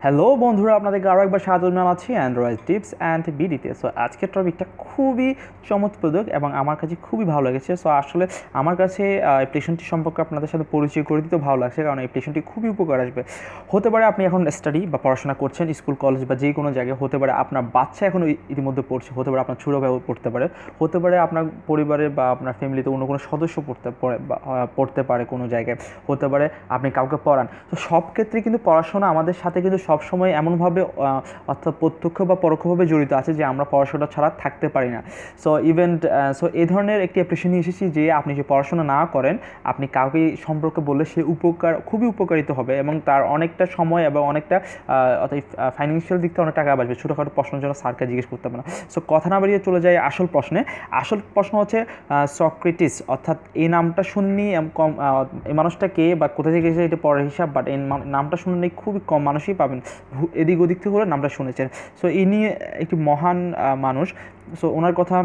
Hello বন্ধুরা, আপনাদেরকে আরও একবার স্বাগত জানাচ্ছি অ্যান্ড্রয়েড টিপস অ্যান্ড বিডিতে। সো আজকের টপিকটা খুবই চমৎপ্রদ এবং আমার কাছে খুবই ভালো লেগেছে। সো আসলে আমার কাছে অ্যাপ্লিকেশনটি সম্পর্কে আপনাদের সাথে পরিচয় করে দিতেও ভালো লাগছে, কারণ অ্যাপ্লিকেশনটি খুবই উপকার আসবে। হতে পারে আপনি এখন স্টাডি বা পড়াশোনা করছেন স্কুল কলেজ বা যে কোনো জায়গায়, হতে পারে আপনার বাচ্চা এখন ইতিমধ্যে পড়ছে, হতে পারে আপনার ছোটো ভাই পড়তে পারে, হতে পারে আপনার পরিবারে বা আপনার ফ্যামিলিতে অন্য কোনো সদস্য পড়তে পারে কোনো জায়গায়, হতে পারে আপনি কাউকে পড়ান। তো সব ক্ষেত্রে কিন্তু পড়াশোনা আমাদের সাথে কিন্তু সবসময় এমনভাবে অর্থাৎ প্রত্যক্ষ বা পরোক্ষভাবে জড়িত আছে যে আমরা পড়াশোনা ছাড়া থাকতে পারি না। সো এই ধরনের একটি অ্যাপ্লিকেশন নিয়ে এসেছি যে আপনি যে পড়াশোনা না করেন, আপনি কাউকে সম্পর্কে বললে সে খুবই উপকারিত হবে এবং তার অনেকটা সময় এবং অনেকটা অর্থাৎ ফাইন্যান্সিয়াল দিক থেকে অনেক টাকা বাঁচবে। ছোটোখাটো প্রশ্নের জন্য স্যারকে জিজ্ঞেস করতে হবে না। সো কথা না বাড়িয়ে চলে যায় আসল প্রশ্নে। আসল প্রশ্ন হচ্ছে সক্রেটিস, অর্থাৎ এই নামটা শুননি এই মানুষটা কে বা কোথা থেকে এসেছে এটা পরের হিসাব, বাট এই নামটা শুনলেই খুবই কম মানুষই পাবেন এদিক ওদিক থেকে হলে নামটা শুনেছেন। সো ইনি একটি মহান মানুষ। সো ওনার কথা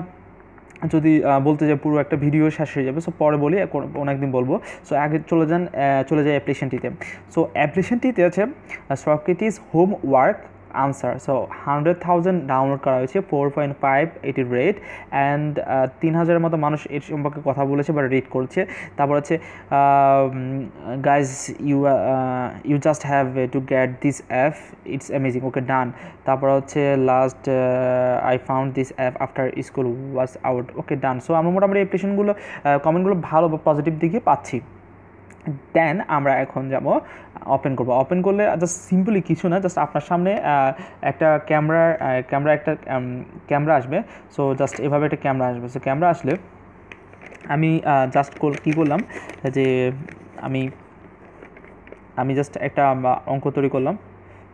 যদি বলতে যাই পুরো একটা ভিডিও শেষ হয়ে যাবে, সো পরে বলি, অনেকদিন বলবো। সো আগে চলে যায় অ্যাপ্লিকেশনটিতে। সো অ্যাপ্লিকেশনটিতে আছে Socrates home work answer. So 100,000 download করা হয়েছে, 4.5 এটির রেট, অ্যান্ড 3,000-এর মতো মানুষ এর সম্পর্কে কথা বলেছে বা রিড করছে। তারপর হচ্ছে guys you just have to get this app, it's amazing, okay done. তারপর হচ্ছে last I found this app after school was out, okay done. So আমরা মোটামুটি অ্যাপ্লিকেশনগুলো কমেন্টগুলো ভালো বা পজিটিভ দিকে পাচ্ছি। দেন আমরা এখন যাব ওপেন করবো। ওপেন করলে জাস্ট সিম্পলি কিছু না, জাস্ট আপনার সামনে একটা ক্যামেরা আসবে। সো জাস্ট এভাবে একটা ক্যামেরা আসবে। সো ক্যামেরা আসলে আমি জাস্ট কী করলাম যে আমি জাস্ট একটা অঙ্ক তৈরি করলাম।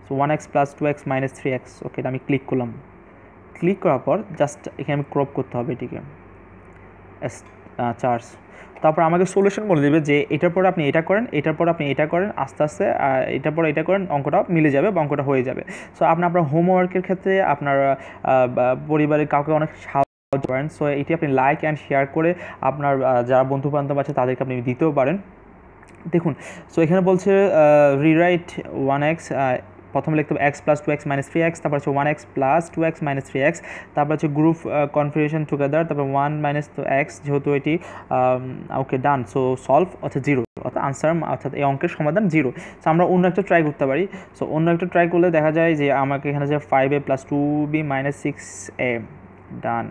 সো 1x + 2x - 3x, ওকে আমি ক্লিক করলাম। ক্লিক করার পর জাস্ট এখানে আমি ক্রপ করতে হবে এটিকে চার্জ। তারপর আমাকে সলিউশন বলে দেবে যে এটার পরে আপনি এটা করেন, এটার পর আপনি এটা করেন, আস্তে আস্তে এটার পর এটা করেন, অঙ্কটা মিলে যাবে বা অঙ্কটা হয়ে যাবে। সো আপনার হোমওয়ার্কের ক্ষেত্রে আপনার পরিবারের কাউকে অনেক সাহায্য করেন। সো এটি আপনি লাইক অ্যান্ড শেয়ার করে আপনার যারা বন্ধুবান্ধব আছে তাদেরকে আপনি দিতেও পারেন। দেখুন, সো এখানে বলছে রিরাইট 1x, প্রথমে লিখতে হবে x + 2x - 3x, তারপর হচ্ছে 1x + 2x - 3x, তারপর হচ্ছে গ্রুপ কনফিগারেশন টুগেদার, তারপর 1 - x, যেহেতু এটি ওকে ডান। সো সলভ অর্থাৎ 0, অর্থাৎ আনসার অর্থাৎ এই অঙ্কের সমাধান 0। সো আমরা অন্য একটা ট্রাই করতে পারি। সো অন্য একটা ট্রাই করলে দেখা যায় যে আমাকে এখানে যে 5a + 2b - 6a, ডান,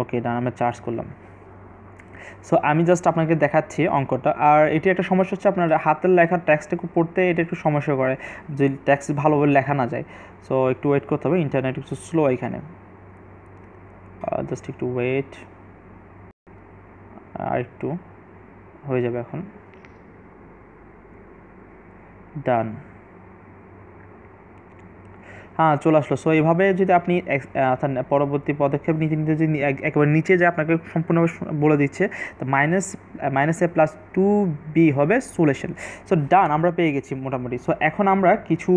ওকে ডান, আমরা চার্জ করলাম। সো আমি জাস্ট আপনাকে দেখাচ্ছি অঙ্কটা। আর এটি একটা সমস্যা হচ্ছে আপনার হাতের লেখা টেক্সটটা পড়তে এটা একটু সমস্যা করে, যদি টেক্সট ভালোভাবে লেখা না যায়। সো একটু ওয়েট করতে হবে, ইন্টারনেট একটু স্লো এখানে, জাস্ট একটু ওয়েট, আর একটু হয়ে যাবে এখন, ডান, হ্যাঁ চলে আসলো। সো এইভাবে যদি আপনি পরবর্তী পদক্ষেপ নিতে নিতে যদি একেবারে নিচে যে আপনাকে সম্পূর্ণভাবে বলে দিচ্ছে, তো -a + 2b হবে সলিউশন। সো ডান, আমরা পেয়ে গেছি মোটামুটি। সো এখন আমরা কিছু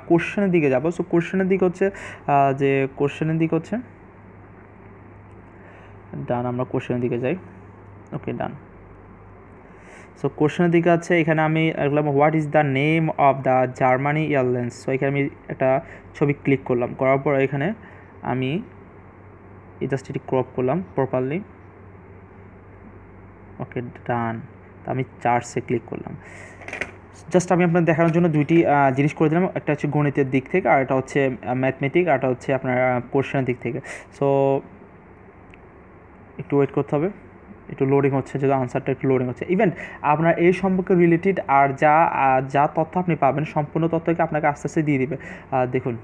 কোশ্চেনের দিকে যাব। সো কোশ্চেনের দিক হচ্ছে ডান, আমরা কোশ্চেনের দিকে যাই, ওকে ডান। সো কোশ্চেনের দিকে আছে, এখানে আমি লিখলাম what is the name of the Germany airlines. So এখানে আমি একটা ছবি ক্লিক করলাম, করার পর এখানে আমি জাস্ট এটি ক্রপ করলাম প্রপারলি, ওকে ডান। তো আমি চার্টসে ক্লিক করলাম। জাস্ট আমি আপনার দেখানোর জন্য দুইটি জিনিস করে দিলাম, একটা হচ্ছে গণিতের দিক থেকে আর একটা হচ্ছে ম্যাথমেটিক, আর একটা হচ্ছে আপনার কোশ্চেনের দিক থেকে। সো একটু ওয়েট করতে হবে, একটু লোডিং হচ্ছে, যেহেতু আনসারটা একটু লোডিং হচ্ছে। ইভেন আপনার এই সম্পর্কে রিলেটেড আর যা তথ্য আপনি পাবেন সম্পূর্ণ তথ্যকে আপনাকে আস্তে আস্তে দিয়ে দিবে। দেখুন,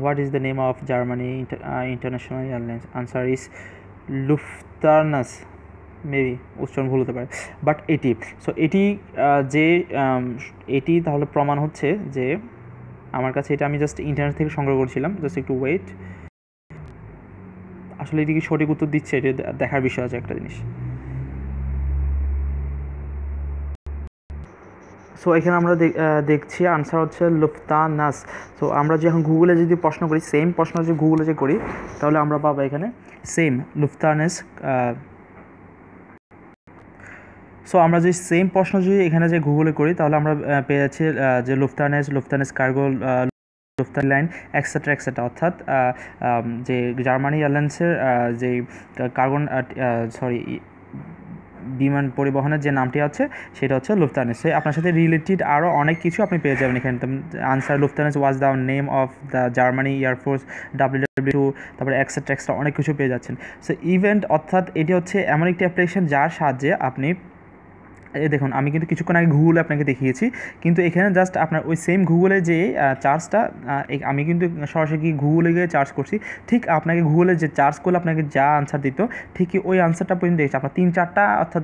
what is the name of Germany international airlines, answer is Lufthansa, maybe উচ্চারণ ভুল হতে পারে, বাট এটি। সো এটি তাহলে প্রমাণ হচ্ছে যে আমার কাছে এটা আমি জাস্ট ইন্টারনেট থেকে সংগ্রহ করেছিলাম। জাস্ট একটু ওয়েট, আসলে এটি কি সঠিক উত্তর দিচ্ছে এটা দেখার বিষয় আছে একটা জিনিস। সো এখানে আমরা দেখছি আনসার হচ্ছে লুফতানাস। সো আমরা যখন গুগলে যদি প্রশ্ন করি, সেম প্রশ্ন যদি গুগলে যে করি, তাহলে আমরা পাবো এখানে সেম লুফতানাস সো আমরা যদি সেম প্রশ্ন যদি এখানে যে গুগলে করি তাহলে আমরা পেয়ে যাচ্ছি যে লুফতানেস কার্গো লুফতান লাইন এক্সেট্রা এক্সেট্রা, অর্থাৎ যে জার্মানি এয়ারলাইন্সের যে কার্গন বিমান পরিবহনের যে নামটি আছে সেটা হচ্ছে লুফতানেসে। আপনার সাথে রিলেটেড আরও অনেক কিছু আপনি পেয়ে যাবেন এখানে। Answer Lufthansa was the name of the Germany air force WW2, তারপরে এক্সেট্রা এক্সট্রা অনেক কিছু পেয়ে যাচ্ছেন। সো ইভেন্ট অর্থাৎ এটি হচ্ছে এমন একটি অ্যাপ্লিকেশন যার সাহায্যে আপনি দেখুন আমি কিন্তু কিছুক্ষণ আগে গুগলে আপনাকে দেখিয়েছি, কিন্তু এখানে জাস্ট আপনার ওই সেম গুগলে যে চার্জটা আমি কিন্তু সরাসরি গুগলে গিয়ে চার্জ করছি, ঠিক আপনাকে গুগলে যে চার্জ করলে আপনাকে যা আনসার দিত ঠিকই ওই আনসারটা পর্যন্ত দেখছি আপনার 3-4টা, অর্থাৎ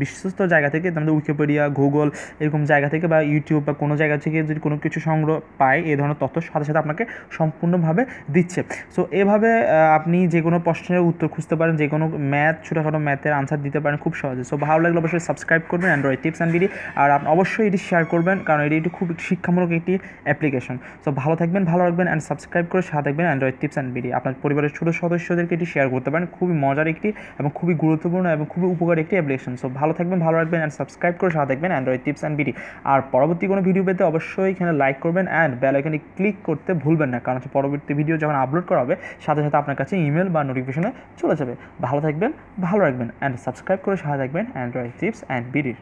বিশ্বস্ত জায়গা থেকে, আমাদের উইকিপিডিয়া, গুগল এরকম জায়গা থেকে বা ইউটিউব বা কোনো জায়গা থেকে যদি কোনো কিছু সংগ্রহ পায় এই ধরনের তথ্য সাথে সাথে আপনাকে সম্পূর্ণভাবে দিচ্ছে। সো এভাবে আপনি যে কোনো প্রশ্নের উত্তর খুঁজতে পারেন, যে কোনো ছোটোখাটো ম্যাথের আনসার দিতে পারেন খুব সহজে। সো ভালো লাগলে অবশ্যই সাবস্ক্রাইব করবেন অ্যান্ড্রয়েড টিপস অ্যান্ড বিডি, আর অবশ্যই এটি শেয়ার করবেন কারণ এটি খুব শিক্ষামূলক একটি অ্যাপ্লিকেশন। সো ভালো থাকবেন, ভালো রাখবেন অ্যান্ড সাবস্ক্রাইব করে সাথে থাকবেন অ্যান্ড্রয়েড টিপস অ্যান্ড বিডি। আপনার পরিবারের ছোটো সদস্যদেরকে এটি শেয়ার করতে পারেন, খুবই মজার একটি এবং খুবই গুরুত্বপূর্ণ এবং খুবই উপকারী একটি অ্যাপ্লিকেশন। সো ভালো থাকবেন, ভালো রাখবেন অ্যান্ড সাবস্ক্রাইব করে সাথে থাকবেন অ্যান্ড্রয়েড টিপস অ্যান্ড বিডি। আর পরবর্তী কোনো ভিডিও পেতে অবশ্যই এখানে লাইক করবেন অ্যান্ড বেল আইকনে ক্লিক করতে ভুলবেন না, কারণ হচ্ছে পরবর্তী ভিডিও যখন আপলোড করা হবে সাথে সাথে আপনার কাছে ইমেল বা নোটিফিকেশনে চলে যাবে। ভালো থাকবেন, ভালো রাখবেন অ্যান্ড সাবস্ক্রাইব করে সাথে থাকবেন অ্যান্ড্রয়েড টিপস অ্যান্ড বিডির।